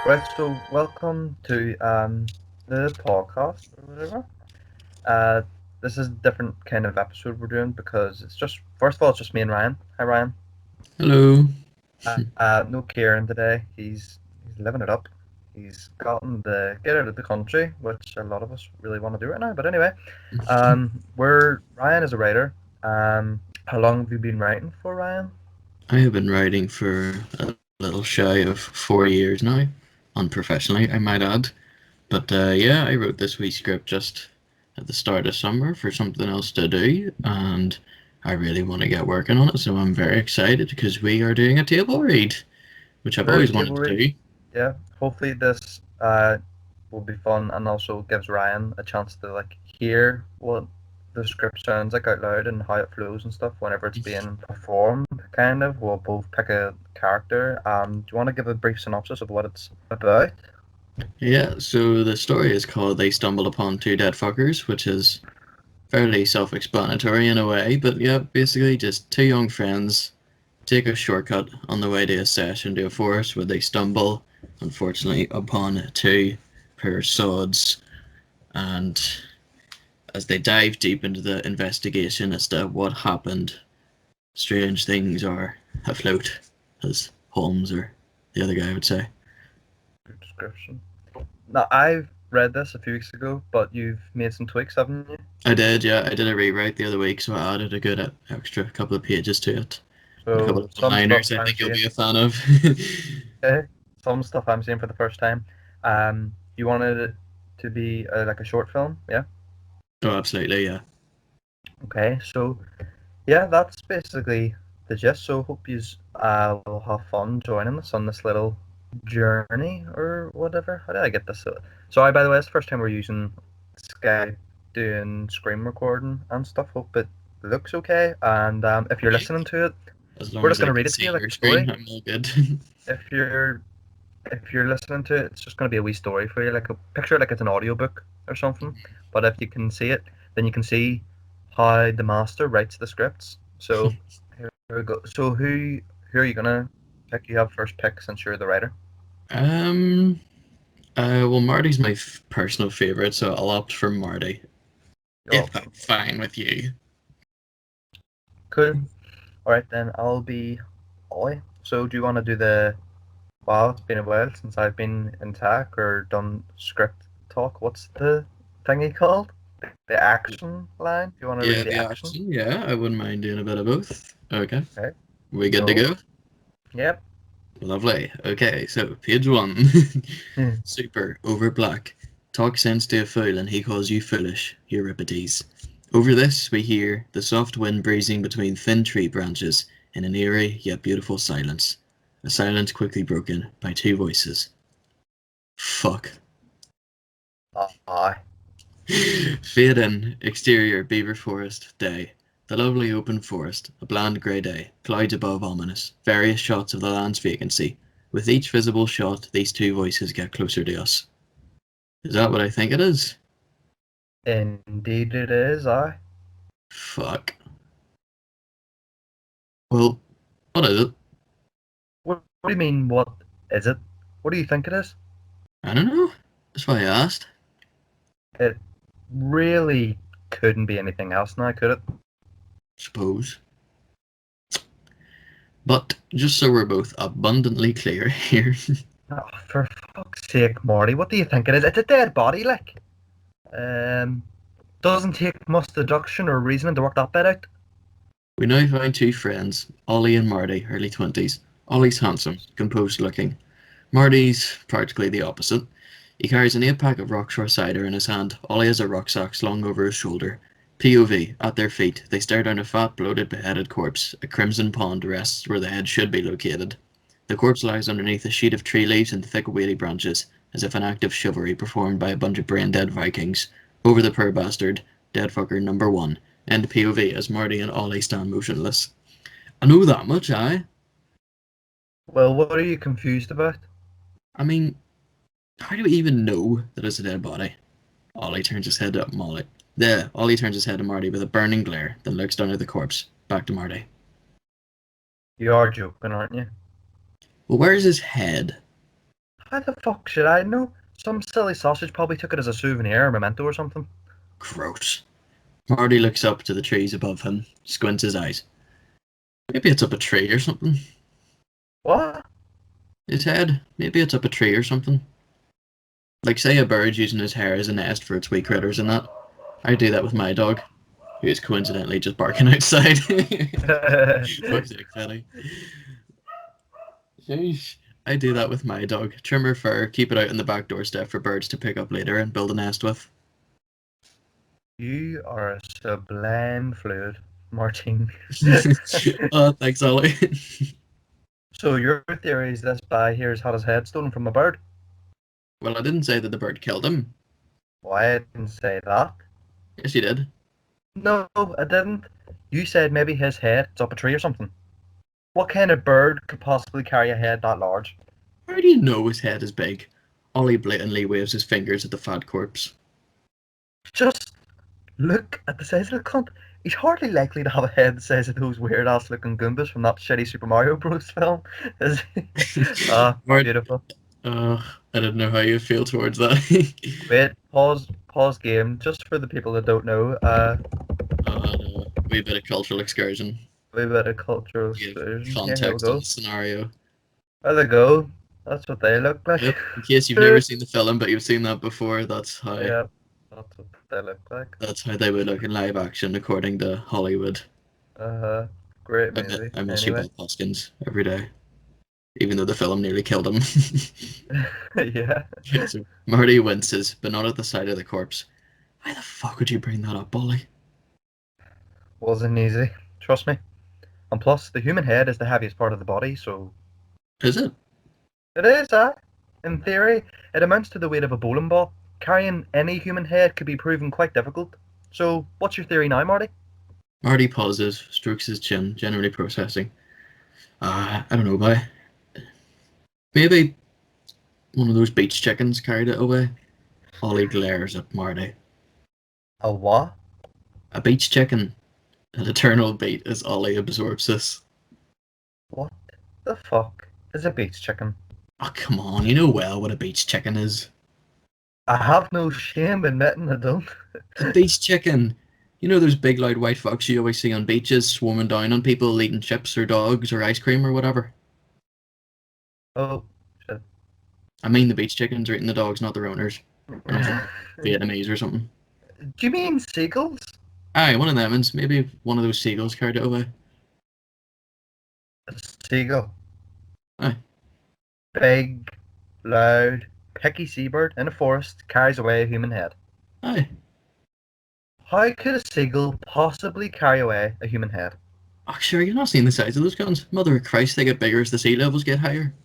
Right, so welcome to the podcast or whatever. Uh, this is a different kind of episode we're doing because it's just first of all it's just me and Ryan. Hi Ryan. Hello. No Kieran today. He's living it up. He's gotten the get out of the country, which a lot of us really want to do right now. But anyway, we're Ryan is a writer. How long have you been writing for, Ryan? I have been writing for a little shy of 4 years now, unprofessionally, I might add. But yeah, I wrote this wee script just at the start of summer for something else to do, and I really want to get working on it, so I'm very excited because we are doing a table read, which I've We're a always wanted table to read. do. Yeah. Hopefully this will be fun and also gives Ryan a chance to like hear what the script sounds like out loud and how it flows and stuff whenever it's being performed. Kind of, we'll both pick a character. Do you want to give a brief synopsis of what it's about? Yeah, so the story is called They Stumbled Upon Two Dead Fuckers, which is fairly self explanatory in a way, but yeah, basically just two young friends take a shortcut on the way to a sesh into a forest where they stumble, unfortunately, upon two poor sods. And as they dive deep into the investigation as to what happened, strange things are afloat, as Holmes or the other guy would say. Good description. Now I've read this a few weeks ago, but you've made some tweaks, haven't you? I did, yeah, I did a rewrite the other week, so I added a good extra couple of pages to it. And a couple So of some stuff liners I I'm think you'll seeing, be a fan of. some stuff I'm seeing for the first time. You wanted it to be like a short film, yeah? Oh, absolutely, yeah. Okay, so yeah, that's basically the gist. So hope you will have fun joining us on this little journey or whatever. How did I get this? Sorry, by the way, it's the first time we're using Skype doing screen recording and stuff. Hope it looks okay. And if you're Okay. listening to it, As we're long just as I gonna can read it to see you like your a screen, story. I'm all good. If you're listening to it, it's just gonna be a wee story for you, like a picture it like it's an audiobook or something. But if you can see it, then you can see how the master writes the scripts. So here we go. So who are you gonna pick? You have first pick since you're the writer. um, well, Marty's my personal favorite, so I'll opt for Marty. Oh, If that's fine with you. cool. All right, then I'll be Ollie. So do you want to do the? Wow, it's been a while since I've been in tech or done script talk. What's the thingy called? The action line. Do you want to read Yeah, the the action? action. Yeah, I wouldn't mind doing a bit of both. Okay, Okay. we good to So, go? yep. Lovely. Okay, so page one. Hmm. Super over black. Talk sense to a fool, and he calls you foolish. Euripides. Over this, we hear the soft wind breezing between thin tree branches in an eerie yet beautiful silence. A silence quickly broken by two voices. Fuck. Aye. Fade in, exterior, Beaver Forest, day. The lovely open forest, a bland grey day, clouds above ominous, various shots of the land's vacancy. With each visible shot, these two voices get closer to us. Is that what I think it is? Indeed it is, aye. Fuck. Well, what is it? What do you mean, what is it? What do you think it is? I don't know. That's why I asked. It really couldn't be anything else now, could it? Suppose. But just so we're both abundantly clear here, Oh, for fuck's sake, Marty, what do you think it is? It's a dead body, like. Um, doesn't take much deduction or reasoning to work that bit out. we now find two friends, Ollie and Marty, early 20s. Ollie's handsome, composed looking. Marty's practically the opposite. He carries an 8 pack of Rockshore cider in his hand. Ollie has a rucksack slung over his shoulder. POV, at their feet, they stare down a fat, bloated, beheaded corpse. A crimson pond rests where the head should be located. The corpse lies underneath a sheet of tree leaves and thick, weighty branches, as if an act of chivalry performed by a bunch of brain-dead Vikings. Over the poor bastard, dead fucker number one. End POV as Marty and Ollie stand motionless. I know that much, aye? Well, what are you confused about? I mean, how do we even know that it's a dead body? Ollie turns his head to Molly. There, Ollie turns his head to Marty with a burning glare, then looks down at the corpse. Back to Marty. You are joking, aren't you? Well, where's his head? How the fuck should I know? Some silly sausage probably took it as a souvenir or memento or something. Gross. Marty looks up to the trees above him, squints his eyes. Maybe it's up a tree or something. What? His head. Maybe it's up a tree or something. Like, say, a bird using his hair as a nest for its wee critters and that. I do that with my dog, who is coincidentally just barking outside. Fuck's sake, Penny. Sheesh. I do that with my dog. Trim her fur, keep it out on the back doorstep for birds to pick up later and build a nest with. You are a sublime fluid, Martin. Oh, thanks, Ollie. So your theory is this guy here's had his head stolen from a bird? Well, I didn't say that the bird killed him. Why I didn't say that. Yes, you did. No, I didn't. You said maybe his head's up a tree or something. What kind of bird could possibly carry a head that large? How do you know his head is big? Ollie blatantly waves his fingers at the fat corpse. Just look at the size of the cunt. He's hardly likely to have a head the size of those weird ass looking Goombas from that shitty Super Mario Bros. Film. Is he? Beautiful. I didn't know how you feel towards that. Wait, pause game, just for the people that don't know. No. Wee bit of cultural excursion. Wee bit of cultural Give excursion. Here we context on go. the scenario. There they go. That's what they look like. Yep. In case you've never seen the film, but you've seen that before, that's how. Yeah, that's what they look like. That's how they would look in live action, according to Hollywood. Great movie. I miss you, Anyway. Bill Hoskins, every day, even though the film nearly killed him. Yeah. So Marty winces, but not at the sight of the corpse. Why the fuck would you bring that up, Ollie? Wasn't easy. Trust me. And plus, the human head is the heaviest part of the body, so. Is it? It is, In theory, it amounts to the weight of a bowling ball. Carrying any human head could be proven quite difficult. So, what's your theory now, Marty? Marty pauses, strokes his chin, generally processing. I don't know, boy. Maybe one of those beach chickens carried it away. Ollie glares at Marty. A what? A beach chicken. An eternal beat as Ollie absorbs this. What the fuck is a beach chicken? Oh, come on, you know well what a beach chicken is. I have no shame admitting I don't. A beach chicken. You know those big loud white fucks you always see on beaches swarming down on people eating chips or dogs or ice cream or whatever? Oh, shit. I mean the beach chickens are eating the dogs, not their owners. Vietnamese or something. Do you mean seagulls? Aye, one of them, and maybe one of those seagulls carried it away. A seagull. Aye. Big, loud, picky seabird in a forest carries away a human head. Aye. How could a seagull possibly carry away a human head? Oh, sure, you're not seeing the size of those guns. Mother of Christ, they get bigger as the sea levels get higher.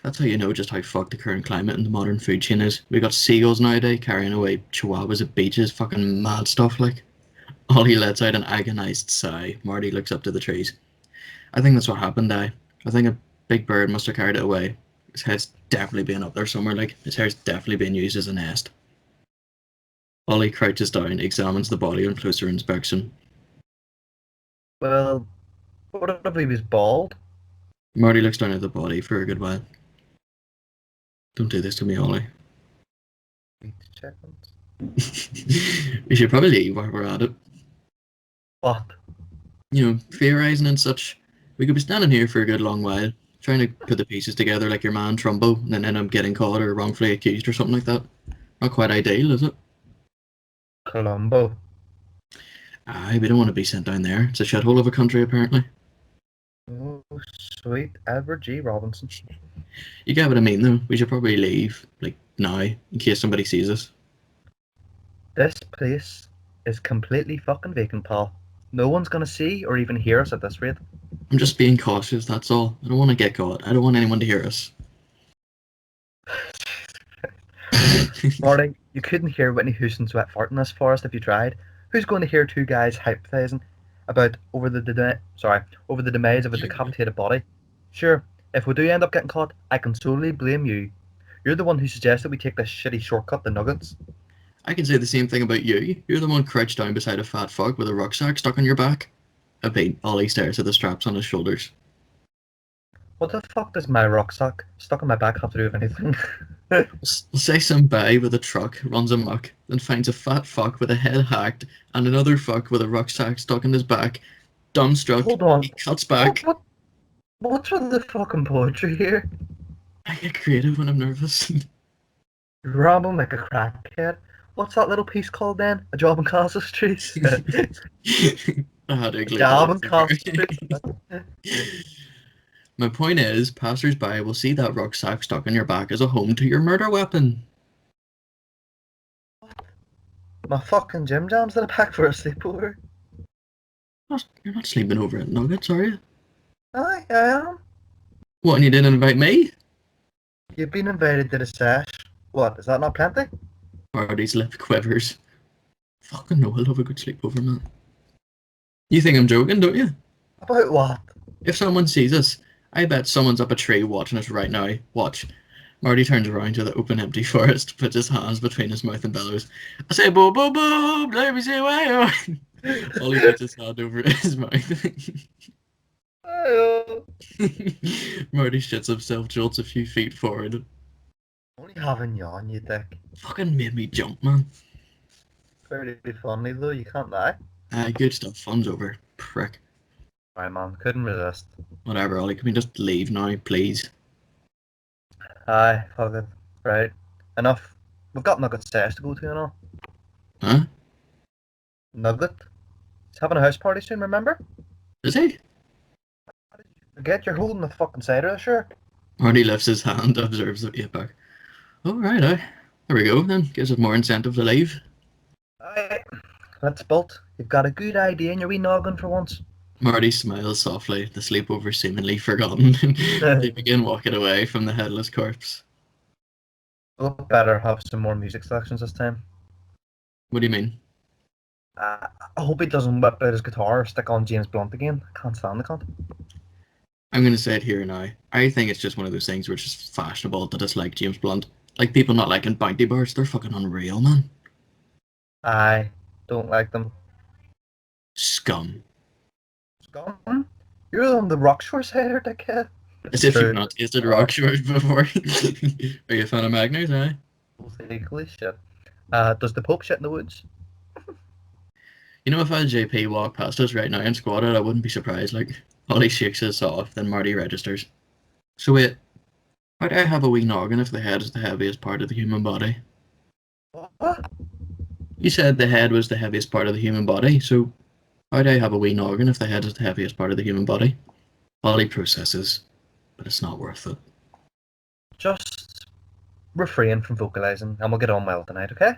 That's how you know just how fucked the current climate and the modern food chain is. We got seagulls nowadays carrying away chihuahuas at beaches, fucking mad stuff like. Ollie lets out an agonised sigh. Marty looks up to the trees. I think that's what happened, I think a big bird must have carried it away. His head's definitely been up there somewhere, like, his hair's definitely been used as a nest. Ollie crouches down, examines the body on closer inspection. Well, what if he was bald? Marty looks down at the body for a good while. Don't do this to me, Ollie. Beach chickens. We should probably leave while we're at it. What? You know, theorising and such. We could be standing here for a good long while, trying to put the pieces together like your man Trumbo, and then end up getting caught or wrongfully accused or something like that. Not quite ideal, is it? Colombo. Aye, we don't want to be sent down there. It's a shithole of a country, apparently. Oh, sweet Edward G. Robinson. You get what I mean, though. We should probably leave, like, now, in case somebody sees us. This place is completely fucking vacant, pal. No one's gonna see or even hear us at this rate. I'm just being cautious, that's all. I don't want to get caught. I don't want anyone to hear us. Marty, you couldn't hear Whitney Houston's wet fart in this forest if you tried. Who's going to hear two guys hypothesizing about over the demise of a decapitated body? Sure, if we do end up getting caught, I can solely blame you. You're the one who suggested we take this shitty shortcut to Nuggets. I can say the same thing about you. You're the one crouched down beside a fat fuck with a rucksack stuck on your back. A beat. Ollie stares at the straps on his shoulders. What the fuck does my rucksack stuck in my back have to do with anything? Say some guy with a truck runs amok, then finds a fat fuck with a head hacked and another fuck with a rucksack stuck in his back. Dumbstruck, Hold on. he cuts What, back. what, what's with the fucking poetry here? I get creative when I'm nervous. You're rambling like a crackhead. What's that little piece called then? A job in Casa Street? I had to A include job that in Casa Street? somewhere. My point is, passers-by will see that rucksack stuck in your back as a home to your murder weapon. My fucking gym jams in a pack for a sleepover. You're not sleeping over at Nuggets, are you? Aye, I am. What, and you didn't invite me? You've been invited to the sesh. What, is that not plenty? Marty's lip quivers. Fucking no, I love a good sleepover, man. You think I'm joking, don't you? About what? If someone sees us, I bet someone's up a tree watching us right now. Watch. Marty turns around to the open empty forest, puts his hands between his mouth and bellows. I say boo boo boo, let me see why. Ollie puts his hand over his mouth. Aye, Marty shits himself, jolts a few feet forward. only having yawn, you dick. Fucking made me jump, man. Pretty funny though, you can't lie. Good stuff. Fun's over. Prick. Right, man, couldn't resist. Whatever, Ollie. Can we just leave now, please? Aye, fuck it. Right. Enough. We've got Nugget stairs to go to and all. Huh? Nugget? He's having a house party soon, remember? Is he? Forget you're holding the fucking cider this year. Marty lifts his hand, observes the 8-pack. Oh, right, there we go, then. Gives us more incentive to leave. Aye. Let's bolt. You've got a good idea in your wee noggin for once. Marty smiles softly, the sleepover seemingly forgotten. They begin walking away from the headless corpse. We'll better have some more music selections this time. What do you mean? I hope he doesn't whip out his guitar or stick on James Blunt again. I can't stand the cunt. I'm going to say it here now. I think it's just one of those things where it's just fashionable to dislike James Blunt. Like people not liking Bounty Bars, they're fucking unreal, man. I don't like them. Scum. Scum? You're on the Rockshore cider, dickhead. As if you've not tasted rock shores before. Are you a fan of Magners, eh? Holy shit. Does the Pope shit in the woods? You know, if I had JP walk past us right now and squatted, I wouldn't be surprised. Like, Ollie shakes us off, then Marty registers. So wait, why do I have a wee noggin if the head is the heaviest part of the human body? What? You said the head was the heaviest part of the human body, so why do I have a wee noggin if the head is the heaviest part of the human body? Ollie processes, but it's not worth it. Just refrain from vocalising and we'll get on well tonight, okay?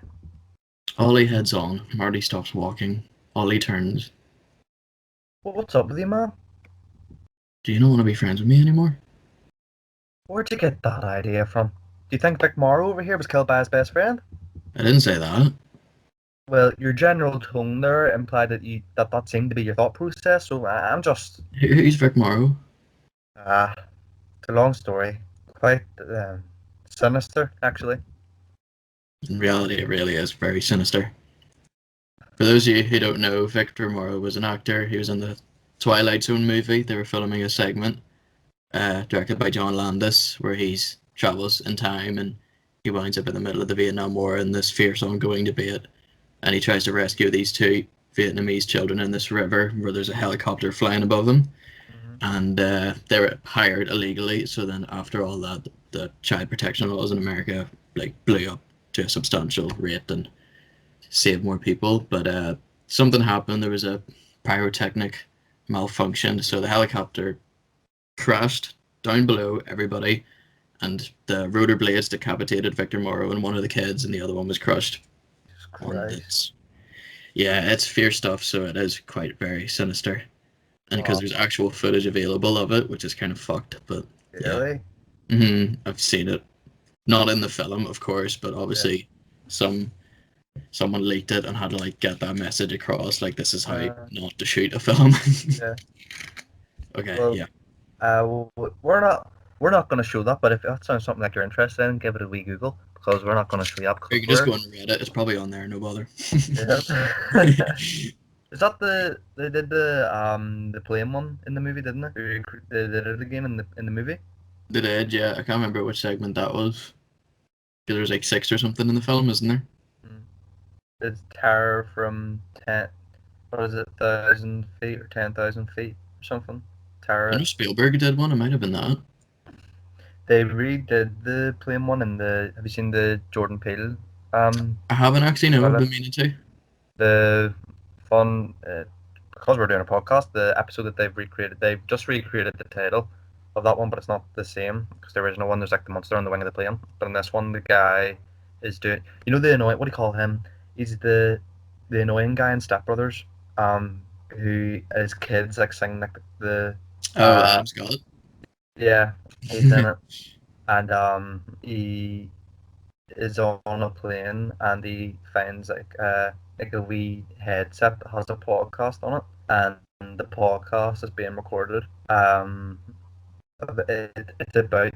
Ollie heads on. Marty stops walking. Ollie turns. What's up with you, man? Do you not want to be friends with me anymore? Where'd you get that idea from? Do you think Vic Morrow over here was killed by his best friend? I didn't say that. Well, your general tone there implied that seemed to be your thought process, so I'm just... Who's Vic Morrow? It's a long story. Quite sinister, actually. In reality, it really is very sinister. For those of you who don't know, Victor Morrow was an actor. He was in the Twilight Zone movie. They were filming a segment directed by John Landis where he travels in time and he winds up in the middle of the Vietnam War in this fierce ongoing debate, and he tries to rescue these two Vietnamese children in this river where there's a helicopter flying above them. And they were hired illegally, so then after all that, the child protection laws in America like blew up to a substantial rate and saved more people. But something happened. There was a pyrotechnic malfunction, so the helicopter crashed down below everybody, and the rotor blades decapitated Victor Morrow and one of the kids, and the other one was crushed. Yeah, it's fierce stuff, so it is quite very sinister. And because there's actual footage available of it, which is kind of fucked, but Really? yeah. I've seen it. Not in the film, of course, but obviously someone leaked it and had to like get that message across, like this is how not to shoot a film. Yeah. Okay, Well, yeah. We're not going to show that, but if that sounds something like you're interested in, give it a wee Google, because we're not going to show you up. You can just go on Reddit, it's probably on there, no bother. Yeah. Is that they did the plane one in the movie, didn't they? They did the game in the movie. The Dead, yeah. I can't remember which segment that was. Because there's like 6 or something in the film, isn't there? Mm. It's terror from 10. What is it? 1,000 feet or 10,000 feet or something. I know Terror. Spielberg did one. It might have been that. They redid the plane one in the. Have you seen the Jordan Peele? I haven't actually, no. I've Fella? been meaning to. The fun because we're doing a podcast. The episode that they've just recreated the title of that one, but it's not the same because the original one there's like the monster on the wing of the plane. But in this one, the guy is doing. You know the annoying. What do you call him? He's the annoying guy in Step Brothers. Who his kids like sing like the Oh, uh Adam Scott. yeah, he's in it, and he is on a plane and he finds like a wee headset that has a podcast on it, and the podcast is being recorded. It's about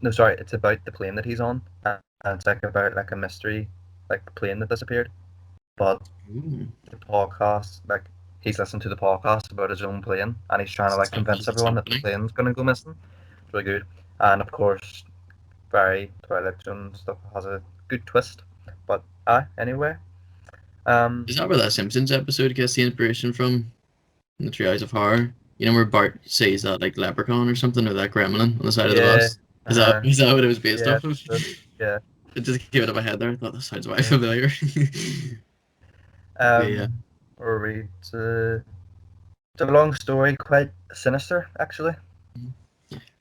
no, sorry, it's about the plane that he's on, and it's like about like a mystery, like the plane that disappeared. But Ooh. the podcast, like he's listening to the podcast about his own plane, and he's trying to like Stuff convince as it's everyone that the happening. plane's gonna go missing. It's really good, and of course very Twilight Zone stuff has a good twist. But anyway, um, Is that where that Simpsons episode gets the inspiration from? In the Three Eyes of Horror? You know where Bart says that like leprechaun or something or that gremlin on the side of the yeah, bus? Is that what it was based yeah, off of? yeah, It just came out of my head there. I thought that sounds quite yeah. familiar. Yeah. Or it's a long story, quite sinister actually.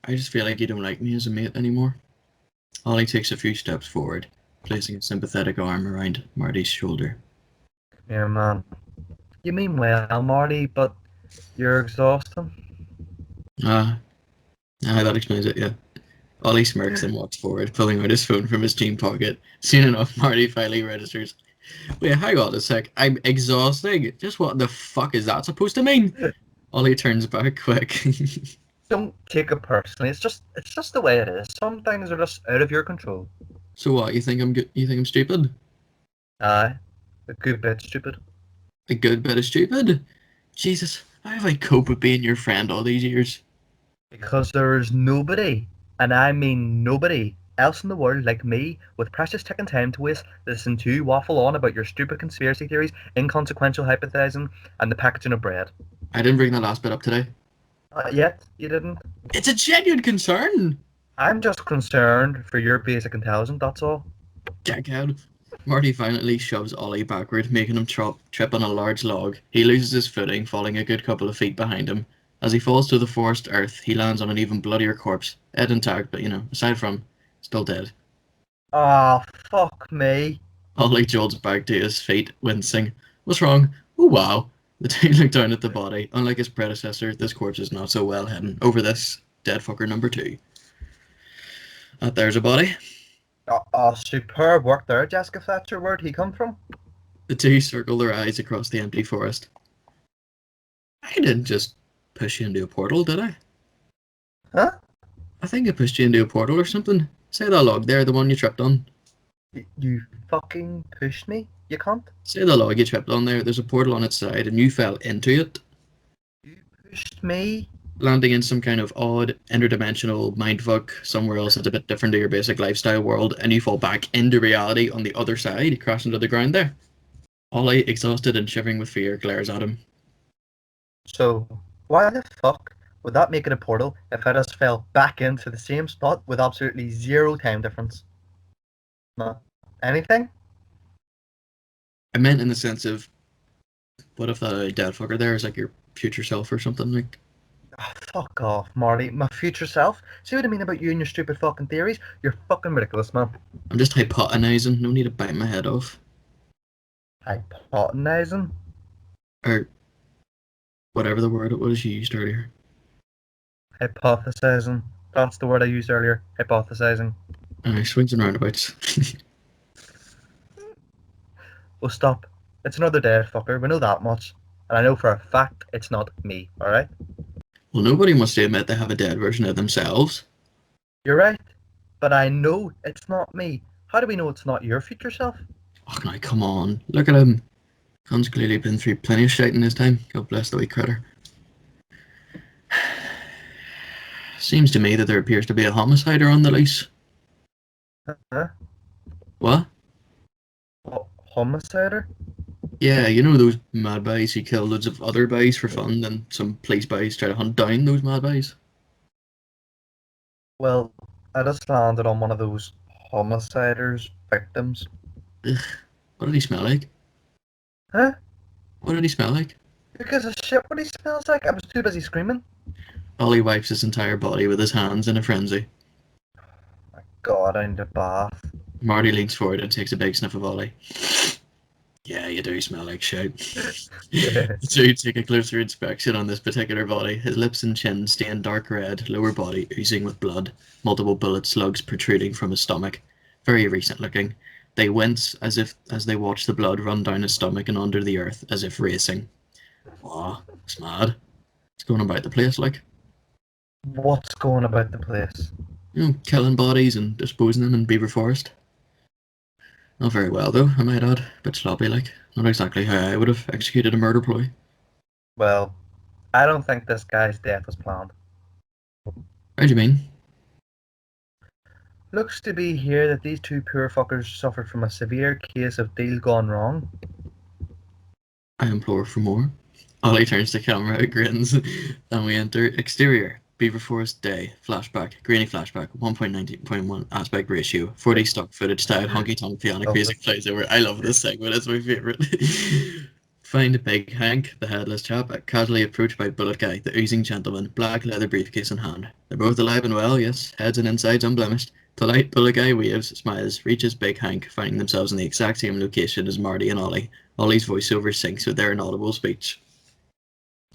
I just feel like you don't like me as a mate anymore. Ollie takes a few steps forward, placing a sympathetic arm around Marty's shoulder. Yeah, man. You mean well, Marty, but you're exhausting. Ah, that explains it, yeah. Ollie smirks and walks forward, pulling out his phone from his jean pocket. Soon enough, Marty finally registers. Wait, hang on a sec. I'm exhausting. Just what the fuck is that supposed to mean? Ollie turns back quick. Don't take it personally. It's just the way it is. Some things are just out of your control. So what? You think I'm good? You think I'm stupid? Aye, a good bit stupid. A good bit of stupid? Jesus, how have I coped with being your friend all these years? Because there is nobody, and I mean nobody, else in the world like me with precious ticking time to waste listening to you waffle on about your stupid conspiracy theories, inconsequential hypothesizing, and the packaging of bread. I didn't bring that last bit up today. Yet, you didn't. It's a genuine concern. I'm just concerned for your basic intelligence, that's all. Jackhead. Marty violently shoves Ollie backward, making him trip on a large log. He loses his footing, falling a good couple of feet behind him. As he falls to the forest earth, he lands on an even bloodier corpse. Head intact, but aside from, still dead. Ah, fuck me. Ollie jolts back to his feet, wincing. What's wrong? Oh wow. The two look down at the body. Unlike his predecessor, this corpse is not so well hidden. Over this, dead fucker number 2. There's a body. Superb work there, Jessica Fletcher. Where'd he come from? The two circle their eyes across the empty forest. I didn't just push you into a portal, did I? Huh? I think I pushed you into a portal or something. Say that log there, the one you tripped on. You fucking pushed me, you can't. Say the log you tripped on there, there's a portal on its side and you fell into it, You pushed me. landing in some kind of odd interdimensional mindfuck somewhere else that's a bit different to your basic lifestyle world, and you fall back into reality on the other side, crashing to the ground there. Ollie, exhausted and shivering with fear, glares at him. So, why the fuck would that make it a portal if I just fell back into the same spot with absolutely zero time difference? Not anything? I meant in the sense of, what if the dead fucker there is like your future self or something? Like, Oh, fuck off, Marty. My future self? See what I mean about you and your stupid fucking theories? You're fucking ridiculous, man. I'm just hypotenizing, no need to bite my head off. Hypotenizing? Or whatever the word it was you used earlier. Hypothesizing. That's the word I used earlier. Hypothesizing. Swings and roundabouts. Oh, stop. It's another dead fucker. We know that much. And I know for a fact it's not me, alright? Well, nobody wants to admit they have a dead version of themselves. You're right. But I know it's not me. How do we know it's not your future self? Oh, now come on. Look at him. Con's clearly been through plenty of shit in his time. God bless the wee critter. Seems to me that there appears to be a homicider on the loose. Huh? What? Homicider? Yeah, you know those mad boys who kill loads of other boys for fun, and some police boys try to hunt down those mad boys? Well, I just landed on one of those homiciders victims. Ugh, what did he smell like? Huh? What did he smell like? Who gives a shit what he smells like? I was too busy screaming. Ollie wipes his entire body with his hands in a frenzy. My God, I need a bath. Marty leans forward and takes a big sniff of Ollie. Yeah, you do smell like shit. Yeah. So you take a closer inspection on this particular body. His lips and chin stained dark red, lower body oozing with blood, multiple bullet slugs protruding from his stomach. Very recent looking. They wince as they watch the blood run down his stomach and under the earth, as if racing. Wow, it's mad. It's going about the place like. What's going about the place? You know, killing bodies and disposing them in Beaver Forest. Not very well though, I might add. Bit sloppy like. Not exactly how I would have executed a murder ploy. Well, I don't think this guy's death was planned. How do you mean? Looks to be here that these two poor fuckers suffered from a severe case of deal gone wrong. I implore for more. Ollie turns to camera, grins, and we enter exterior. Beaver Forest day. Flashback. Grainy flashback. 1.19.1 aspect ratio. 40 stock footage style. Honky tonk piano Love music plays over. I love this segment. It's my favourite. Find Big Hank, the headless chap, casually approached by Bullet Guy, the oozing gentleman, black leather briefcase in hand. They're both alive and well, yes, heads and insides unblemished. Polite Bullet Guy waves, smiles, reaches Big Hank, finding themselves in the exact same location as Marty and Ollie. Ollie's voiceover syncs with their inaudible speech.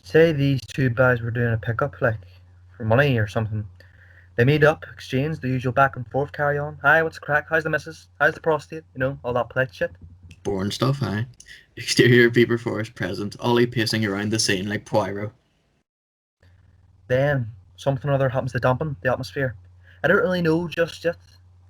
Say these two guys were doing a pickup, like, for money or something. They meet up, exchange the usual back and forth carry on. Hi, what's the crack? How's the missus? How's the prostate? You know, all that polite shit. Boring stuff, aye. Exterior Beaver Forest present, Ollie pacing around the scene like Poirot. Then, something or other happens to dampen the atmosphere. I don't really know just yet.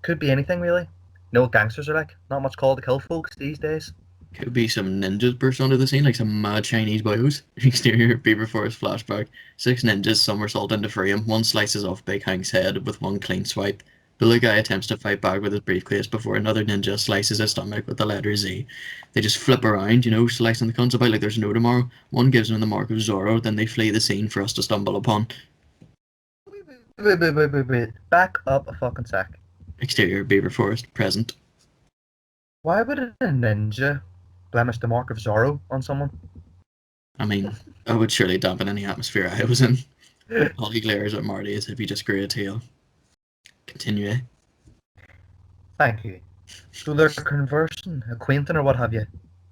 Could be anything, really. You know what gangsters are like? Not much call to kill folks these days. Could be some ninjas burst onto the scene like some mad Chinese boys. Exterior Beaver Forest flashback. 6 ninjas somersault into free him. One slices off Big Hank's head with one clean swipe. The little guy attempts to fight back with his briefcase before another ninja slices his stomach with the letter Z. They just flip around, you know, slicing the cunts about like there's no tomorrow. One gives him the mark of Zorro, then they flee the scene for us to stumble upon. Wait. Back up a fucking sec. Exterior Beaver Forest present. Why would a ninja blemish the mark of Zorro on someone? I mean, I would surely dampen any atmosphere I was in. Ollie glares at Marty as if he just grew a tail. Continue. Thank you. So they're conversing, acquainting, or what have you.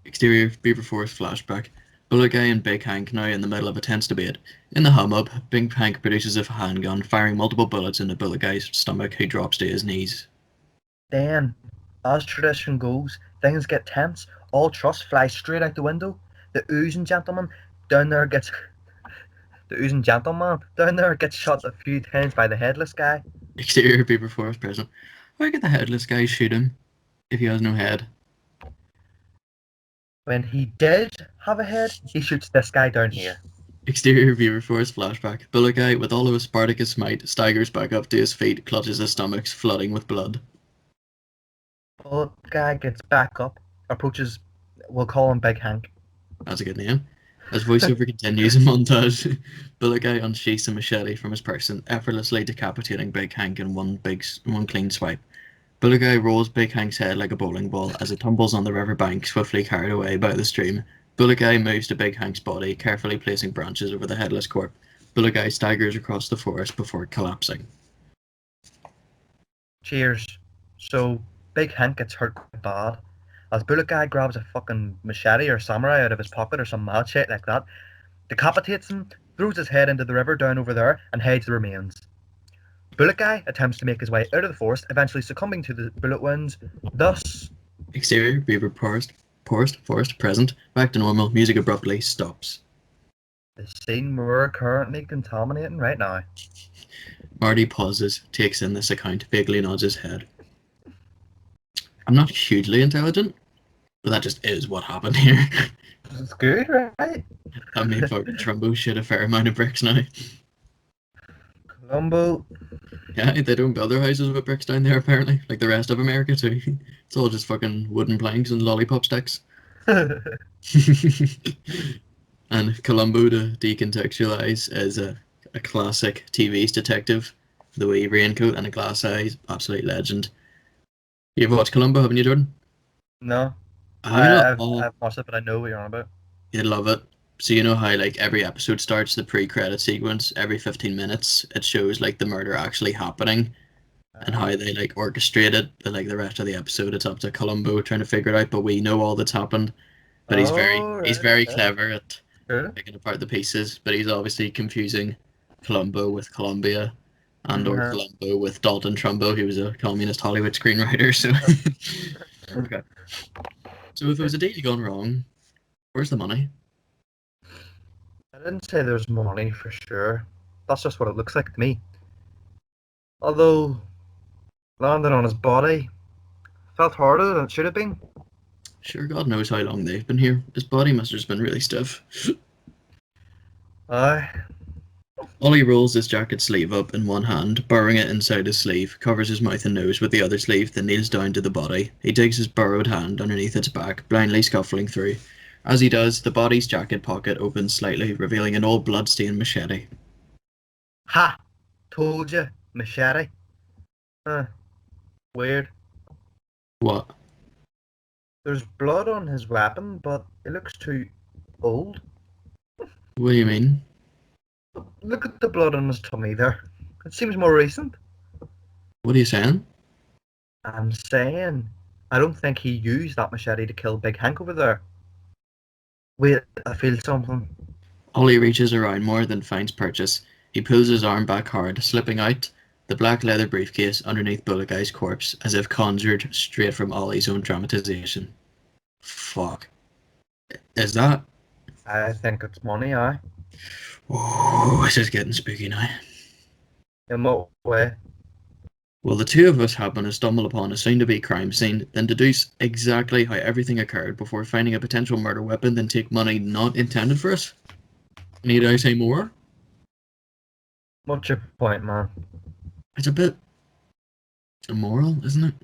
Exterior Beaver Forest flashback. Bullet Guy and Big Hank now in the middle of a tense debate. In the hum-up, Big Hank produces a handgun, firing multiple bullets into Bullet Guy's stomach, who drops to his knees. Then, as tradition goes, things get tense. All trust flies straight out the window. The oozing gentleman down there gets shot a few times by the headless guy. Exterior Beaver Forest present. Why could the headless guy shoot him if he has no head? When he did have a head, he shoots this guy down here. Exterior Beaver Forest flashback. Bullet Guy, with all of his Spartacus might, staggers back up to his feet, clutches his stomach, flooding with blood. Bullet guy gets back up, approaches, we'll call him Big Hank. That's a good name. As voiceover continues in montage, Bullet Guy unsheaths a machete from his person, effortlessly decapitating Big Hank in one clean swipe. Bullet Guy rolls Big Hank's head like a bowling ball as it tumbles on the river bank, swiftly carried away by the stream. Bullet Guy moves to Big Hank's body, carefully placing branches over the headless corpse. Bullet Guy staggers across the forest before collapsing. Cheers. So, Big Hank gets hurt quite bad. As Bullet Guy grabs a fucking machete or samurai out of his pocket or some mad shit like that, decapitates him, throws his head into the river down over there, and hides the remains. Bullet Guy attempts to make his way out of the forest, eventually succumbing to the bullet wounds. Thus, Exterior Beaver Forest present. Back to normal. Music abruptly stops. the scene we're currently contaminating right now. Marty pauses, takes in this account, vaguely nods his head. I'm not hugely intelligent, but that just is what happened here. It's good, right? I mean, fucking Trumbo shit a fair amount of bricks now. Colombo. Yeah, they don't build their houses with bricks down there apparently, like the rest of America too. It's all just fucking wooden planks and lollipop sticks. And Columbo, to decontextualize, is a classic TV's detective. The wee raincoat and the glass eyes, absolute legend. You've watched Columbo, haven't you, Jordan? No, Have you not? I've Oh, watched it, but I know what you're on about. you'd love it. So you know how like every episode starts the pre-credit sequence every 15 minutes. It shows like the murder actually happening and Uh, how they like orchestrate it. But like the rest of the episode, it's up to Columbo trying to figure it out. But we know all that's happened. But oh, he's right, very okay. clever at Cool. picking apart the pieces. But he's obviously confusing Columbo with Columbia, and or Uh-huh. Columbo with Dalton Trumbo, who was a communist Hollywood screenwriter. So okay. So if it was a deal gone wrong, where's the money? I didn't say there's money for sure. That's just what it looks like to me. Although landing on his body felt harder than it should have been. Sure, God knows how long they've been here. His body must have just been really stiff. Aye. Ollie rolls his jacket sleeve up in one hand, burrowing it inside his sleeve, covers his mouth and nose with the other sleeve, then kneels down to the body. He digs his burrowed hand underneath its back, blindly scuffling through. As he does, the body's jacket pocket opens slightly, revealing an old blood-stained machete. Ha! Told you. Machete. Huh. Weird. What? There's blood on his weapon, but it looks too old. What do you mean? Look at the blood on his tummy there. It seems more recent. What are you saying? I'm saying, I don't think he used that machete to kill Big Hank over there. Wait, I feel something. Ollie reaches around more than finds purchase. He pulls his arm back hard, slipping out the black leather briefcase underneath Bullet Guy's corpse, as if conjured straight from Ollie's own dramatization. Fuck. Is that? I think it's money, aye. Oh, this is getting spooky now. In what way? Well, the two of us happen to stumble upon a soon-to-be crime scene, then deduce exactly how everything occurred before finding a potential murder weapon, then take money not intended for it. Need I say more? What's your point, man? It's a bit immoral, isn't it?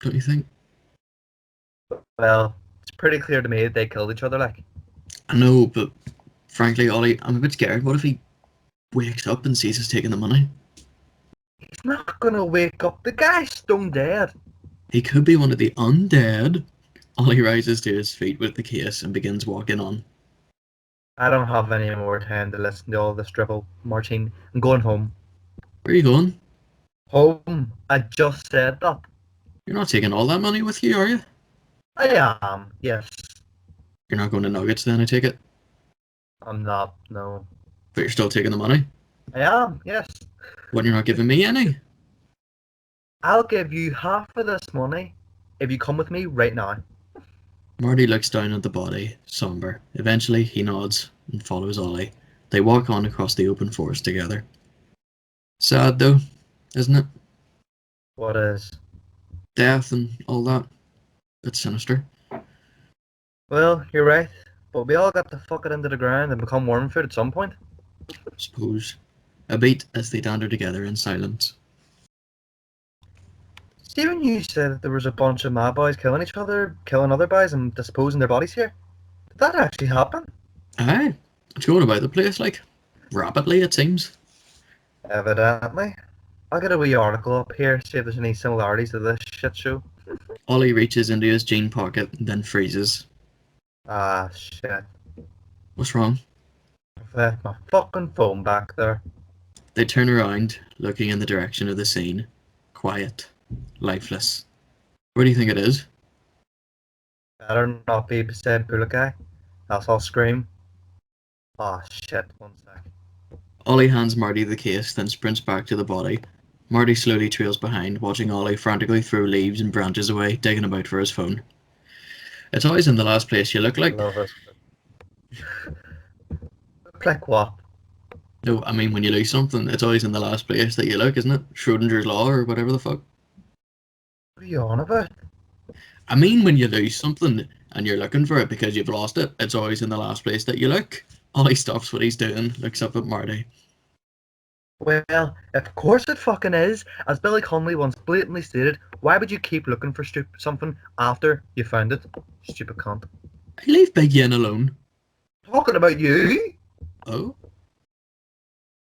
Don't you think? Well, it's pretty clear to me that they killed each other, like. I know, but frankly, Ollie, I'm a bit scared. What if he wakes up and sees us taking the money? He's not gonna wake up. The guy's stone dead. He could be one of the undead. Ollie rises to his feet with the case and begins walking on. I don't have any more time to listen to all this drivel, Martine. I'm going home. Where are you going? Home? I just said that. You're not taking all that money with you, are you? I am, yes. You're not going to Nuggets then, I take it? I'm not, no. But you're still taking the money? I am, yes. What, you're not giving me any? I'll give you half of this money if you come with me right now. Marty looks down at the body, somber. Eventually, he nods and follows Ollie. They walk on across the open forest together. Sad, though, isn't it? What is? Death and all that. It's sinister. Well, you're right. But we all got to fuck it into the ground and become worm food at some point. Suppose. A beat as they dander together in silence. See, when you said that there was a bunch of mad boys killing each other, killing other boys and disposing their bodies here, did that actually happen? Aye, it's going about the place, like, rapidly, it seems. Evidently. I'll get a wee article up here, see if there's any similarities to this shit show. Ollie reaches into his jean pocket, then freezes. Ah, shit. What's wrong? I've left my fucking phone back there. They turn around, looking in the direction of the scene. Quiet. Lifeless. Where do you think it is? Better not be beside Bullet Guy, else I'll scream. Ah, shit, one sec. Ollie hands Marty the case, then sprints back to the body. Marty slowly trails behind, watching Ollie frantically throw leaves and branches away, digging about for his phone. It's always in the last place you look I like. love this. Look like what? No, I mean when you lose something, it's always in the last place that you look, isn't it? Schrodinger's law or whatever the fuck. What are you on about? I mean when you lose something, and you're looking for it because you've lost it. It's always in the last place that you look. Ollie stops what he's doing, looks up at Marty. Well, of course it fucking is. As Billy Connolly once blatantly stated, why would you keep looking for something after you found it? Stupid cunt. I leave Big Yen alone. Talking about you? Oh?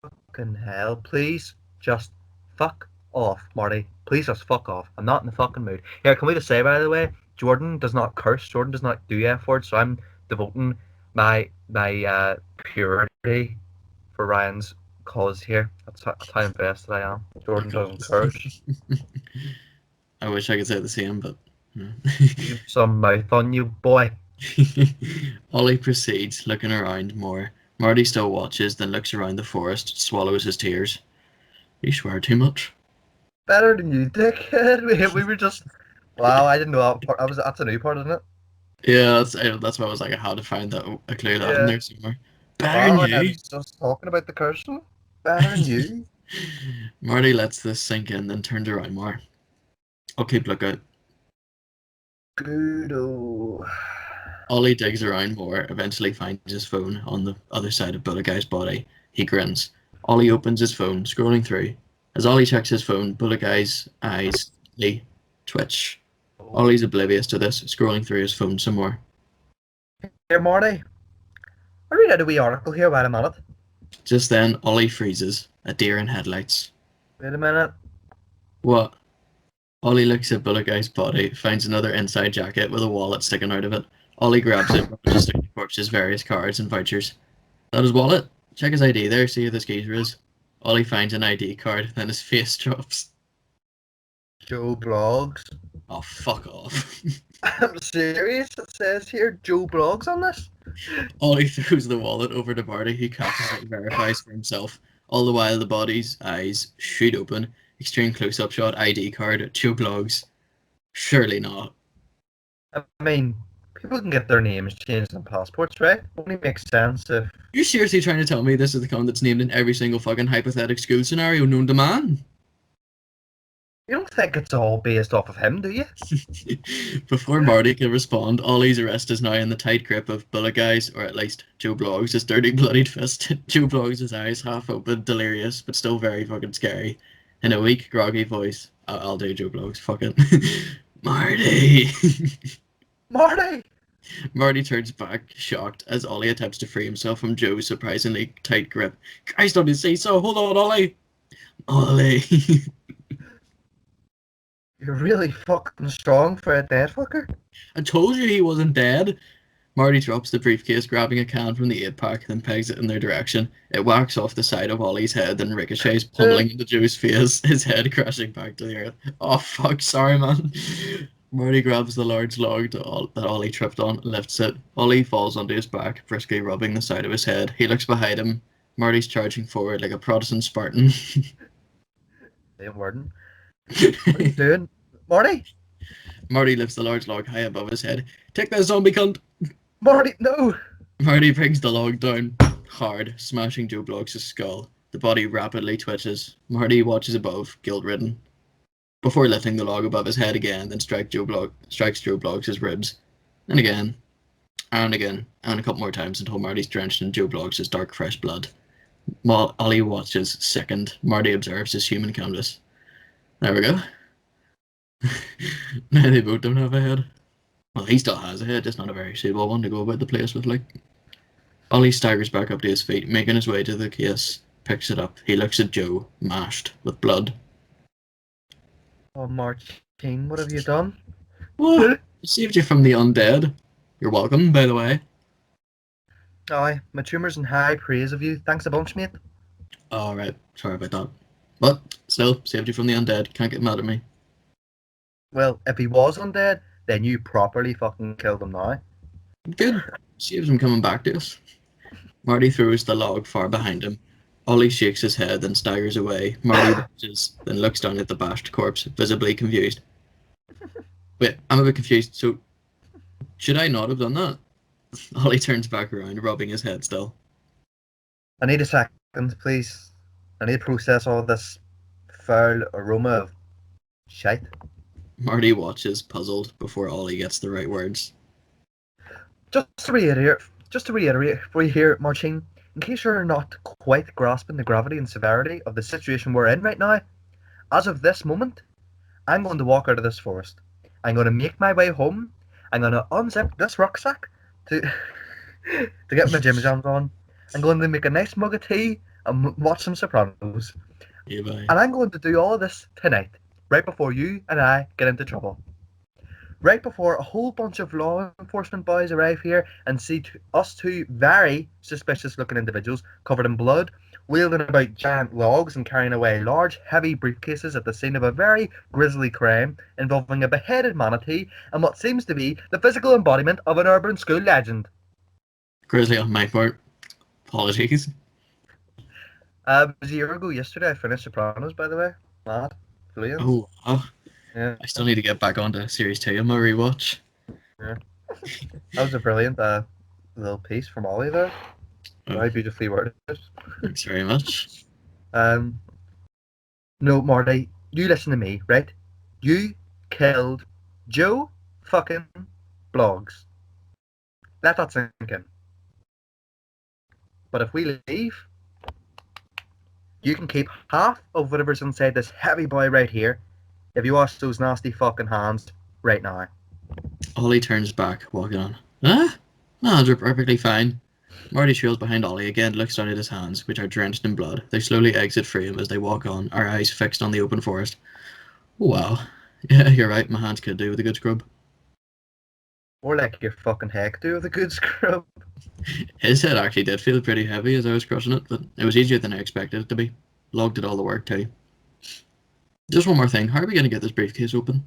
Fucking hell, please just fuck off, Marty. Please just fuck off. I'm not in the fucking mood. Here, can we just say, by the way, Jordan does not curse. Jordan does not do F words, so I'm devoting my purity for Ryan's cause here. That's how invested I am. Jordan doesn't curse. I wish I could say the same, but... You've some mouth on you, boy. Ollie proceeds, looking around more. Marty still watches, then looks around the forest, swallows his tears. You swear too much. Better than you, dickhead. We were just... Wow, I didn't know that part. That's a new part, isn't it? Yeah, that's why I was like, I had to find that a clue that in there somewhere. Better Wow, than I you. was just talking about the cursing. Better than you. Marty lets this sink in, then turns around more. I'll keep lookout. Good. Ollie digs around more, eventually finds his phone on the other side of Bullet Guy's body. He grins. Ollie opens his phone, scrolling through. As Ollie checks his phone, Bullet Guy's eyes twitch. Ollie's oblivious to this, scrolling through his phone some more. Here, Marty. I read out a wee article here. Wait a minute. Just then, Ollie freezes, a deer in headlights. Wait a minute. What? Ollie looks at Bullet Guy's body, finds another inside jacket with a wallet sticking out of it. Ollie grabs it, rushes through the corpse's various cards and vouchers. That his wallet? Check his ID there, see who this geezer is. Ollie finds an ID card, then his face drops. Joe Blogs. Oh, fuck off. I'm serious. It says here Joe Blogs on this. Ollie throws the wallet over to Marty, who catches it and verifies for himself. All the while, the body's eyes shoot open. Extreme close-up shot, ID card, Joe Blogs. Surely not. I mean, people can get their names changed on passports, right? Only makes sense if... You're seriously trying to tell me this is the cunt that's named in every single fucking hypothetical school scenario known to man? You don't think it's all based off of him, do you? Before Marty can respond, Ollie's arrest is now in the tight grip of Bullet Guy's, or at least Joe Bloggs' dirty bloodied fist. Joe Bloggs' eyes half open, delirious, but still very fucking scary. In a weak, groggy voice, I'll do Joe Bloggs, fuck it. Marty! Marty! Marty turns back, shocked, as Ollie attempts to free himself from Joe's surprisingly tight grip. Christ on his say-so, hold on, Ollie! Ollie! You're really fucking strong for a dead fucker. I told you he wasn't dead. Marty drops the briefcase, grabbing a can from the 8-pack, then pegs it in their direction. It whacks off the side of Ollie's head, then ricochets, pummeling into Joe's face, his head crashing back to the earth. Oh fuck, sorry man. Marty grabs the large log that Ollie tripped on, lifts it. Ollie falls onto his back, briskly rubbing the side of his head. He looks behind him. Marty's charging forward like a Protestant Spartan. Ain't wording. What are you doing? Marty? Marty lifts the large log high above his head. Take that zombie cunt! Marty, no! Marty brings the log down hard, smashing Joe Bloggs' skull. The body rapidly twitches. Marty watches above, guilt-ridden, before lifting the log above his head again, then strikes Joe Bloggs' ribs. And again, and again, and a couple more times until Marty's drenched in Joe Bloggs' dark, fresh blood. Ollie watches, sickened. Marty observes his human canvas. There we go. Now they both don't have a head. Well, he still has a head, just not a very suitable one to go about the place with, like. Ollie staggers back up to his feet, making his way to the case, picks it up. He looks at Joe, mashed, with blood. Oh, Martin, what have you done? What? I saved you from the undead. You're welcome, by the way. Aye, my tumour's in high praise of you. Thanks a bunch, mate. Alright, sorry about that. But, still, saved you from the undead. Can't get mad at me. Well, if he was undead, then you properly fucking killed him now. Good. Saves him coming back to us. Marty throws the log far behind him. Ollie shakes his head, then staggers away. Marty watches, then looks down at the bashed corpse, visibly confused. Wait, I'm a bit confused. So, should I not have done that? Ollie turns back around, rubbing his head still. I need a second, please. I need to process all this foul aroma of shite. Marty watches, puzzled, before Ollie gets the right words. just to reiterate for you here, Martine, in case you're not quite grasping the gravity and severity of the situation we're in right now, as of this moment, I'm going to walk out of this forest. I'm going to make my way home. I'm going to unzip this rucksack to to get my gym jams on. I'm going to make a nice mug of tea and watch some Sopranos. Yeah, bye. And I'm going to do all of this tonight, right before you and I get into trouble. Right before a whole bunch of law enforcement boys arrive here and see us two very suspicious looking individuals covered in blood, wielding about giant logs and carrying away large, heavy briefcases at the scene of a very grisly crime involving a beheaded manatee and what seems to be the physical embodiment of an urban school legend. Grizzly on my part. Apologies. It was a year ago yesterday I finished Sopranos, by the way. Mad. Brilliant. Oh, Yeah, I still need to get back onto series 2 on my rewatch. yeah. That was a brilliant little piece from Ollie there. Very beautifully worded. Thanks very much. Um, no, Marty, you listen to me, right? You killed Joe fucking Blogs. Let that sink in. But if we leave, you can keep half of whatever's inside this heavy boy right here if you wash those nasty fucking hands right now. Ollie turns back, walking on. Huh? No, hands are perfectly fine. Marty trails behind Ollie again, looks down at his hands, which are drenched in blood. They slowly exit frame as they walk on, our eyes fixed on the open forest. Oh, wow. Yeah, you're right, my hands could do with a good scrub. More like your fucking heck do with a good scrub. His head actually did feel pretty heavy as I was crushing it, but it was easier than I expected it to be. Log did all the work too. Just one more thing, how are we going to get this briefcase open?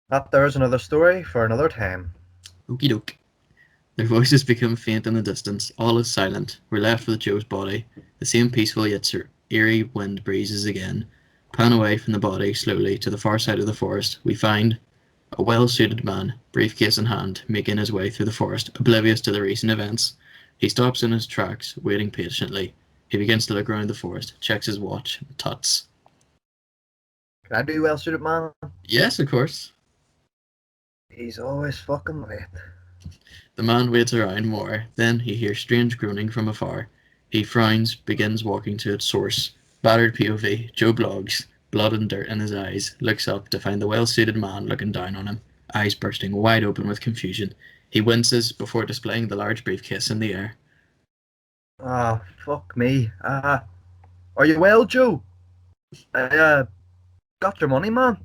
That there's another story for another time. Okie doke. Their voices become faint in the distance. All is silent. We're left with Joe's body. The same peaceful yet eerie wind breezes again. Pan away from the body slowly to the far side of the forest. We find a well-suited man, briefcase in hand, making his way through the forest, oblivious to the recent events. He stops in his tracks, waiting patiently. He begins to look around the forest, checks his watch, and tuts. Can I be well suited, man? Yes, of course. He's always fucking late. The man waits around more. Then he hears strange groaning from afar. He frowns, begins walking to its source. Battered POV, Joe Bloggs, blood and dirt in his eyes, looks up to find the well-suited man looking down on him, eyes bursting wide open with confusion. He winces before displaying the large briefcase in the air. Ah, fuck me. Are you well, Joe? I got your money, man.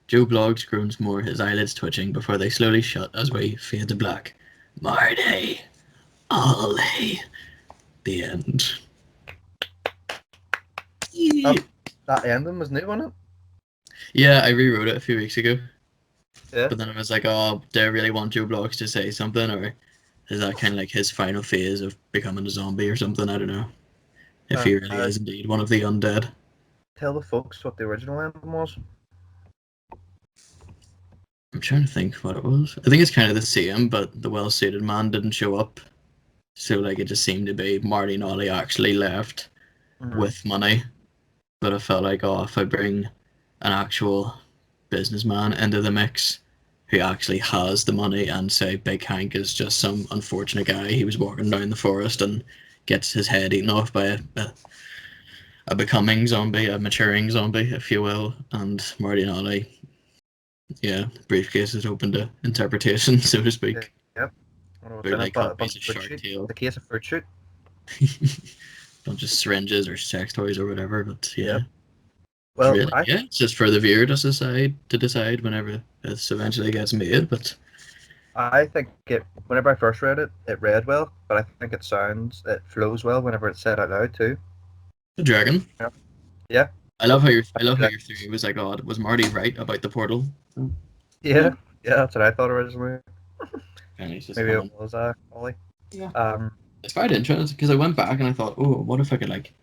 Joe Bloggs groans more, his eyelids twitching before they slowly shut as we fade to black. Marty! Ollie! The end. That ending was new, wasn't Yeah, I rewrote it a few weeks ago. it? Yeah. But then I was like, oh, do I really want Joe Bloggs to say something? Or is that kind of like his final phase of becoming a zombie or something? I don't know. If he really is indeed one of the undead. Tell the folks what the original ending was. I'm trying to think what it was. I think it's kind of the same, but the well-suited man didn't show up. So like it just seemed to be Marty and Ollie actually left with money. But I felt like, oh, if I bring an actual businessman into the mix who actually has the money and say Big Hank is just some unfortunate guy, he was walking down the forest and gets his head eaten off by a becoming zombie, a maturing zombie, if you will, and Marty and Ollie, yeah, briefcase is open to interpretation, so to speak. Yep. They're like copies of Shark Tale. The case of fruit shoot. Not just syringes or sex toys or whatever, but yeah. Yep. Well, really, yeah, it's just for the viewer to decide whenever this eventually gets made. But I think whenever I first read it, it read well, but I think it flows well whenever it's said out loud too. The dragon. Yeah. I love how your theory was like, oh, was Marty right about the portal? Yeah, that's what I thought originally. And he's just Maybe it was Ollie. Yeah. It's quite interesting because I went back and I thought, oh, what if I could like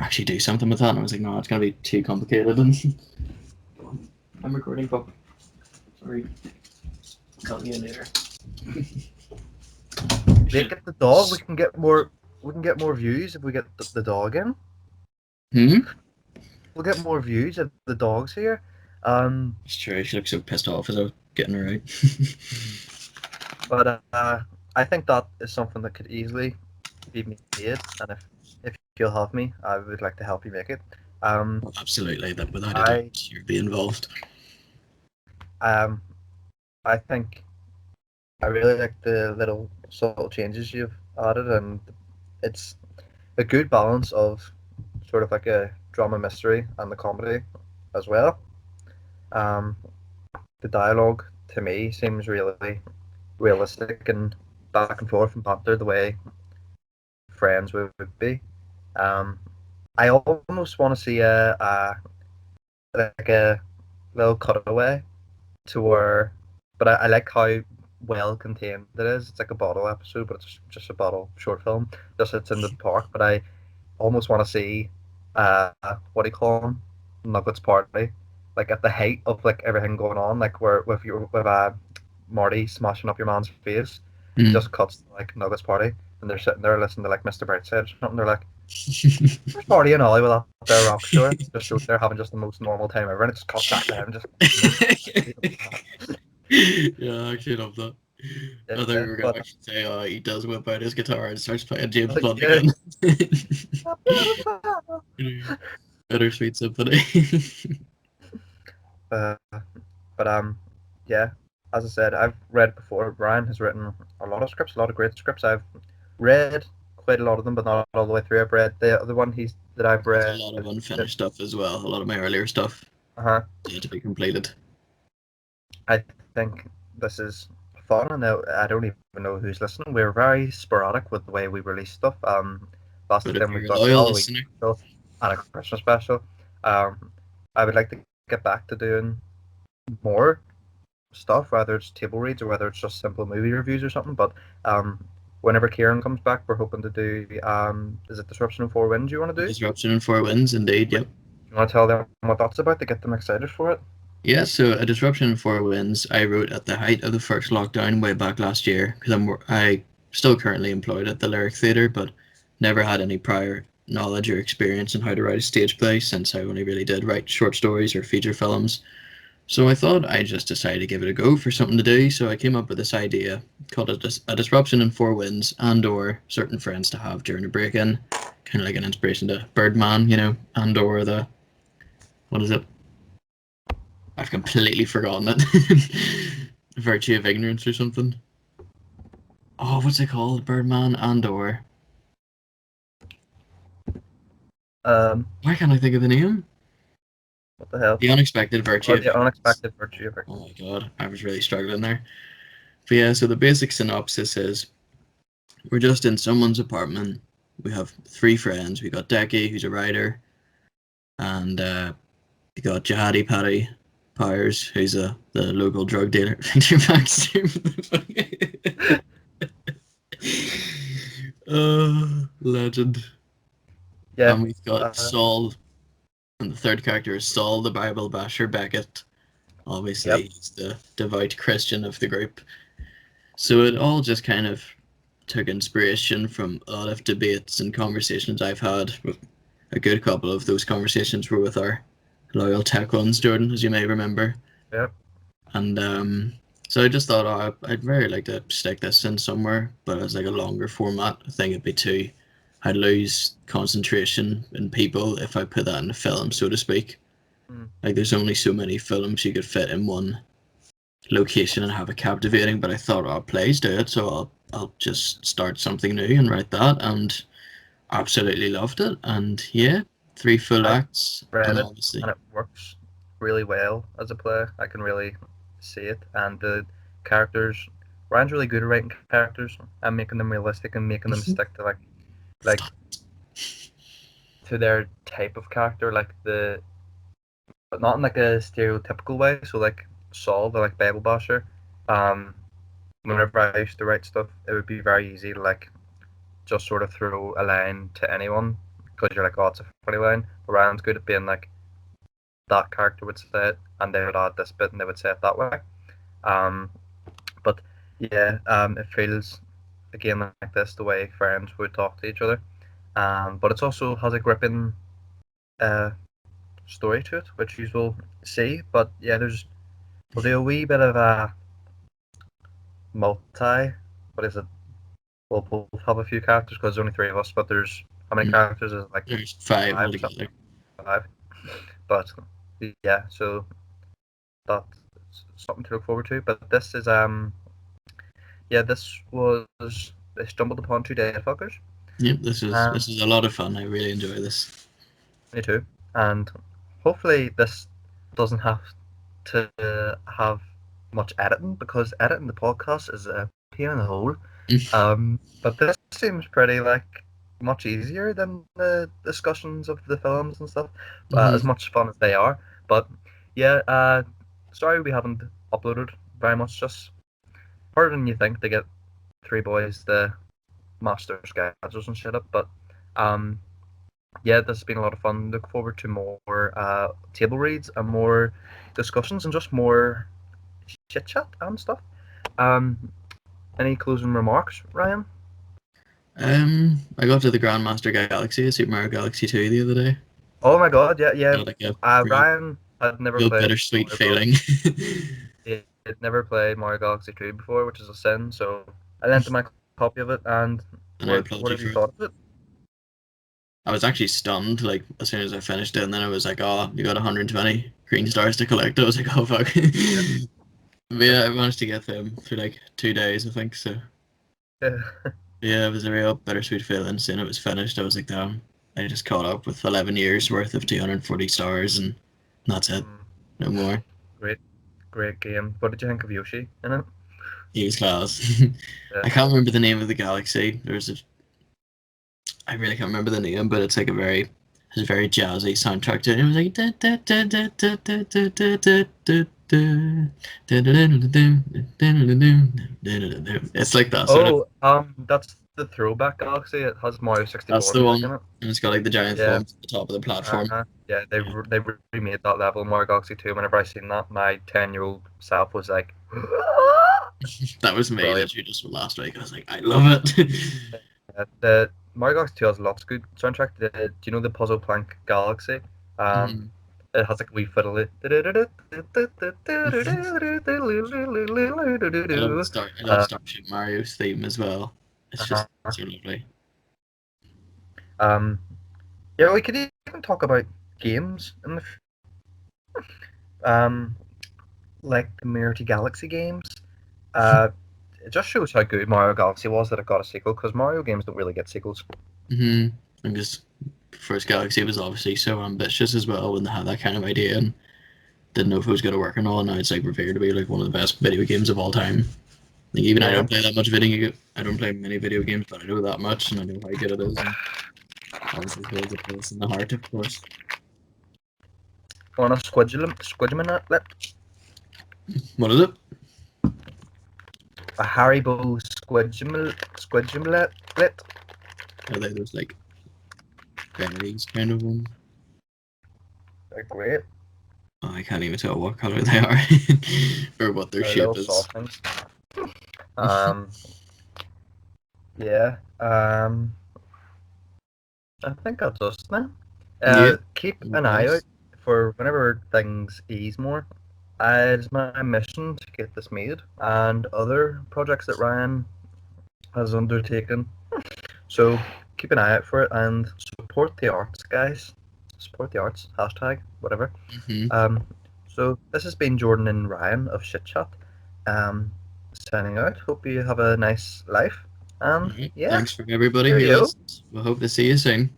actually do something with that? And I was like, no, it's gonna be too complicated. And I'm recording, Pop. Sorry. Call you later. Make it the dog. We can get more views if we get the dog in. We'll get more views if the dog's here. It's true. She looks so pissed off as I was getting her out. But I think that is something that could easily be made, and if you'll help me, I would like to help you make it. Um, Well, absolutely, that without a I doubt, you'd be involved. um, I think I really like the little subtle changes you've added, and it's a good balance of sort of like a drama mystery and the comedy as well. Um, the dialogue to me seems really realistic and back and forth and banter the way Friends would be. Um, I almost want to see a little cutaway to where, but I like how well contained it is. It's like a bottle episode, but it's just a bottle short film. Just it's in the park, but I almost want to see what do you call them? Nuggets party, like at the height of like everything going on, like where with Marty smashing up your man's face, it Mm. just cuts to like Nuggets party, and they're sitting there listening to like Mr. Brightside or something. They're like, "There's Marty and Ollie with their rock store," just so they're having just the most normal time ever, and it just cuts back to them, just Yeah, I actually love that. I thought we yeah, were going but to actually say, he does whip out his guitar and starts playing James Blunt yeah. again. Bittersweet Symphony. Uh, but yeah, as I said, I've read before. Brian has written a lot of scripts, a lot of great scripts. I've read quite a lot of them, but not all the way through. I've read the other one that I've There's a read. lot of unfinished stuff as well. A lot of my earlier stuff Uh-huh. yet to be completed. I think this is fun, and I don't even know who's listening. We're very sporadic with the way we release stuff. Last But if time we've you're a done a loyal Halloween listener, special and a Christmas special. I would like to get back to doing more stuff, whether it's table reads or whether it's just simple movie reviews or something. But whenever Kieran comes back, we're hoping to do is it Disruption in Four Winds you want to do? Disruption in Four Winds, indeed, yep. You want to tell them what that's about to get them excited for it? Yeah, so A Disruption in Four Winds, I wrote at the height of the first lockdown way back last year because I still currently employed at the Lyric Theatre, but never had any prior knowledge or experience in how to write a stage play since I only really did write short stories or feature films. So I thought I just decided to give it a go for something to do. So I came up with this idea called a disruption in four winds, and or certain friends to have during a break-in, kind of like an inspiration to Birdman, and or the what is it? I've completely forgotten it. Virtue of ignorance or something. Oh, what's it called? Birdman and or Um, why can't I think of the name? what the hell? The unexpected virtue Or of the ignorance. unexpected virtue of it. Oh my god, I was really struggling there. But yeah, so the basic synopsis is we're just in someone's apartment. We have three friends. We got Decky, who's a writer, and we got Jihadi Paddy Powers, who's the local drug dealer. Victor Baxter. Legend. Yeah. And we've got Uh, Saul, and the third character is Saul, the Bible basher Beckett. Obviously, yep. he's the devout Christian of the group. So it all just kind of took inspiration from a lot of debates and conversations I've had. A good couple of those conversations were with our loyal tech ones, Jordan, as you may remember. Yep. And so I just thought, I'd very like to stick this in somewhere, but as like a longer format. I think it'd be too. I'd lose concentration in people if I put that in a film, so to speak. Mm. Like, there's only so many films you could fit in one location and have it captivating. But I thought, plays do it, so I'll just start something new and write that, and absolutely loved it. And yeah, three full I've acts, and read it obviously and it works really well as a play. I can really see it, and the characters. Ryan's really good at writing characters and making them realistic and making them stick to like to their type of character, like but not in like a stereotypical way. So like Saul, the like Bible basher. Um, Whenever I used to write stuff, it would be very easy to like just sort of throw a line to anyone because you're like, oh, it's a funny line. But Ryan's good at being like that character would say it, and they would add this bit, and they would say it that way. Um, but yeah, it feels again like this the way friends would talk to each other. But it also has a gripping uh, story to it, which you will see. But yeah, we'll do a wee bit of multi. What is it? We'll both have a few characters because there's only three of us. But there's how many Mm. characters? Is it like There's 5 five or something? altogether. Five. But yeah, so that's something to look forward to. But this is yeah, this was I stumbled upon two dead fuckers. Yep, this Um, is a lot of fun. I really enjoy this. Me too. And hopefully this doesn't have to have much editing because editing the podcast is a pain in the hole. But this seems pretty like much easier than the discussions of the films and stuff. As Mhm. much fun as they are. But yeah, sorry we haven't uploaded very much. Just harder than you think to get three boys to master schedules and shit up. But um, yeah, this has been a lot of fun. Look forward to more table reads and more discussions and just more chit chat and stuff. Um, any closing remarks, Ryan? I got to the Grandmaster Galaxy, Super Mario Galaxy 2 the other day. Oh my god, yeah, yeah. Got like a Ryan had never real played bittersweet Mario Galaxy. feeling. He had never played Mario Galaxy 2 before, which is a sin. So I lent him my copy of it, and And I applaud what you have you for it. thought of it? I was actually stunned, like, as soon as I finished it, and then I was like, oh, you got 120 green stars to collect. I was like, oh, fuck. Yeah. But yeah, I managed to get them for like 2 days, I think, so. Yeah, it was a real bittersweet feeling. Soon it was finished, I was like, damn, I just caught up with 11 years worth of 240 stars, and that's it. Mm, No more. great, great game. What did you think of Yoshi in it? He was class. Yeah. I can't remember the name of the galaxy. I really can't remember the name, but it's like it's a very jazzy soundtrack to it. It was like it's like that sort of. Oh, that's the Throwback Galaxy. It has Mario That's 64 the music in one, it. and it's got like the giant Yeah, forms at the top of the platform. yeah. Yeah. They remade that level in Mario Galaxy 2. Whenever I seen that, my 10-year-old self was like, That was me brilliant. literally just last week. I was like, I love it. The Mario Galaxy 2 has lots of good soundtrack. Do you know the Puzzle Plank Galaxy? Mhm. It has like a wee fiddle. I love Starship Mario's theme as well. It's just Uh, so lovely. um, yeah, we could even talk about games in the um, like the Marty Galaxy games. Uh, it just shows how good Mario Galaxy was that it got a sequel because Mario games don't really get sequels. And just First Galaxy was obviously so ambitious as well when they had that kind of idea and didn't know if it was going to work or not. And now it's like revered to be like one of the best video games of all time. Like even I Yeah. don't play that much video. I don't play many video games, but I know that much and I know how good it is. And obviously holds a place in the heart, of course. On a squidgeminute, What is it? a Haribo squidgeminute. Are they those like berries kind of one? They're great. Oh, I can't even tell what color they are or what their They're shape little is. soft things. Um, yeah. I think I'll just now. Yeah. Keep an eye out for whenever things ease more. It's my mission to get this made and other projects that Ryan has undertaken. So keep an eye out for it and support the arts, guys. Support the arts. Hashtag whatever. hmm So this has been Jordan and Ryan of Shit Chat. Signing out. Hope you have a nice life. And All right. yeah, Thanks for everybody who cheerio. listens. We hope to see you soon.